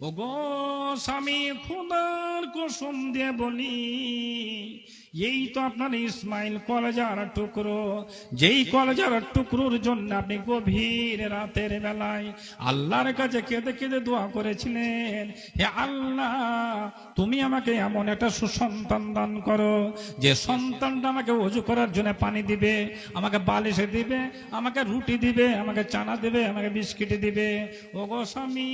ওগো স্বামী, খোদার কসম দিয়ে বলি, এই তো আপনার ইসমাইল কলেজার টুকরো। যেই কলেজার টুকরোর জন্য আপনি গভীর রাতের বেলায় আল্লাহর কাছে কেঁদে কেঁদে দোয়া করেছিলেন, হে আল্লাহ, তুমি আমাকে এমন একটা সুসন্তান দান করো যে সন্তানটা আমাকে ওযু করার জন্য পানি দিবে, আমাকে বালিশে দিবে, আমাকে রুটি দিবে, আমাকে চানা দিবে, আমাকে বিস্কিট দিবে। ওগো স্বামী,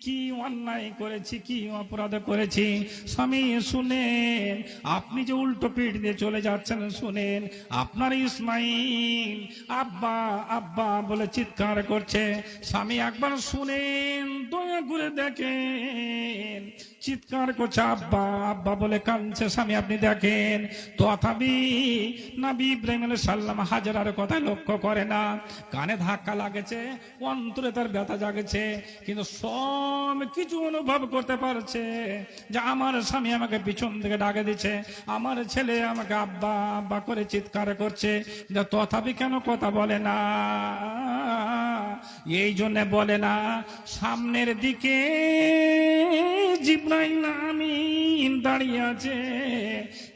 কি অন্যায় করেছি, কি অপরাধ করেছি স্বামী, শুনেন। আপনি যে উল্টো পিঠ দিয়ে চলে যাচ্ছেন, শুনেন। আপনার ইসমাইল আব্বা আব্বা বলে চিৎকার করছে। স্বামী একবার শুনেন, দয়া করে দেখেন, চিৎকার করছে, আব্বা আব্বা বলে কাঁদছে। স্বামী আপনি দেখেন, তথাপি নবী ইব্রাহিম আলাইহিস সালাম হাজেরার কথা লক্ষ্য করে না। কানে ধাক্কা লাগেছে, অন্তরে তার ব্যথা জাগেছে, কিন্তু সব কিছু অনুভব করতে পারছে যে আমার স্বামী আমাকে পিছন থেকে ডাকে দিচ্ছে, আমার ছেলে আমাকে আব্বা আব্বা করে চিৎকার করছে, তথাপি কেন কথা বলে না? এই জন্য বলে না, সামনের দিকে জিবরাইল আমিন দাঁড়িয়ে আছে।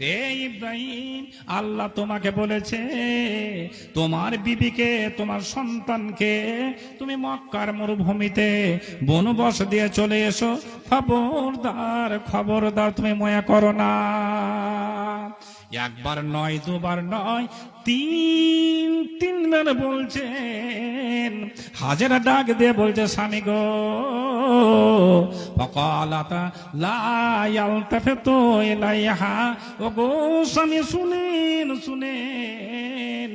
হে ইব্রাহিম, আল্লাহ তোমাকে বলেছে তোমার বিবিকে, তোমার সন্তানকে তুমি মক্কার মরুভূমিতে বনবাস দিয়ে চলে এসো। খবরদার খবরদার, তুমি ময়া করো না। একবার নয়, দুবার নয়, তিনবার বলছেন। হাজেরা ডাক দিয়ে বলছে, স্বামী গো, ও গো স্বামী, শুনেন শুনেন,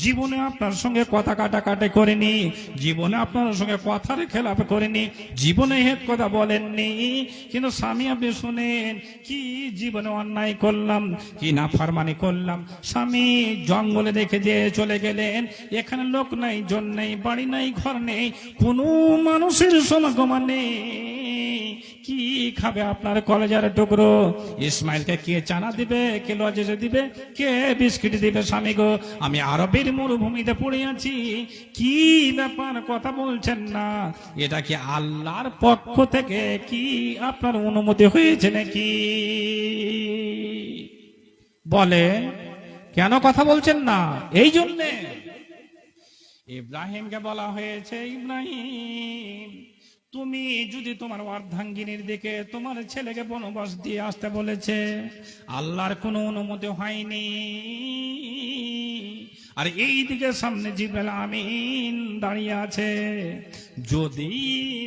জীবনে আপনার সঙ্গে কথা কাটাকাটি করেনি, জীবনে আপনার সঙ্গে কথার খেলাপ করেনি, জীবনে হেত কথা বলেননি, কিন্তু স্বামী আপনি শুনেন, কি জীবনে অন্যায় করলাম, কি নাফরমানি করলাম। স্বামী জঙ্গলে রেখে দিয়ে চলে গেলেন, এখানে লোক নাই, জন নেই, বাড়ি নাই, ঘর নেই, কোনো মানুষের সমাগম নেই। কি খাবে আপনার কলেজার টুকরো? ইসমাইলকে কে চানা দিবে, কে লজেজে দিবে, কে বিস্কিট দিবে? স্বামী গো, আমি আরবের মরুভূমিতে পড়ে আছি, কি ব্যাপার কথা বলছেন না? এটা কি আল্লাহর পক্ষ থেকে কি আপনার অনুমতি হয়েছে নাকি? বলে কেন কথা বলছেন না? এই জন্যে ইব্রাহিমকে বলা হয়েছে, ইব্রাহিম, তুমি যদি তোমার অর্ধাঙ্গিনীর দিকে তোমার ছেলেকে বনবাস দিয়ে আসতে বলেছে, আল্লাহর কোনো অনুমতি হয়নি, আর এই দিকে সামনে জিবরাইল আমিন দাঁড়িয়ে আছে, যদি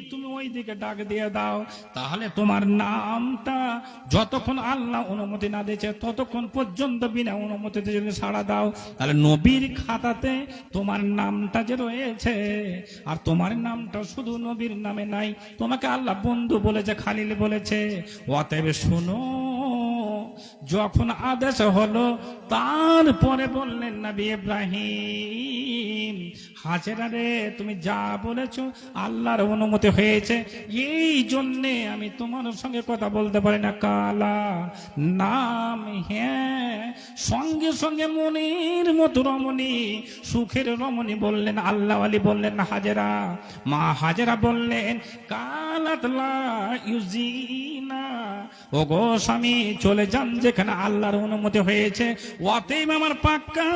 তুমি ওই দিকে ডাক দিয়ে দাও, তাহলে তোমার নামটা যতক্ষণ আল্লাহ অনুমতি না দিয়েছে ততক্ষণ পর্যন্ত বিনা অনুমতিতে যদি সাড়া দাও, তাহলে নবীর খাতাতে তোমার নামটা যে রয়েছে, আর তোমার নামটা শুধু নবীর নামে নাই, তোমাকে আল্লাহ বন্ধু বলেছে, খালিল বলেছে। অতএব শুনো, যখন আদেশ হলো, তারপরে বললেন নবী ইব্রাহিম, হাজেরা রে, তুমি যা বলেছো আল্লাহর অনুমতি হয়েছে, এই জন্যে আমি তোমার সঙ্গে কথা বলতে পারি না। কালা নাম, হ্যাঁ, সঙ্গে সঙ্গে মনের মতো রমণী, সুখের রমণী বললেন, আল্লাহ আলী বললেন হাজেরা, মা হাজেরা বললেন, কালাত লা ইউজিনা, ও গো স্বামী, চলে যান যেখানে আল্লাহর অনুমতি হয়েছে। অতএব আমার পাক্কা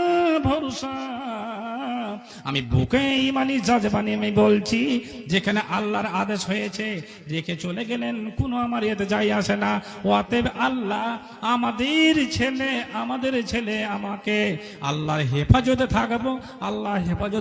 ভরসা, আমি বুকে ইমানি জাজবানি আমি বলছি, যেখানে আল্লাহর আদেশ হয়েছে রেখে চলে গেলেন, কোনো আমার এতে যাই আসে না। অতএব আল্লাহ আমাদের ছেলে আমাকে আল্লাহর হেফাজতে থাকবো, আল্লাহ হেফাজতে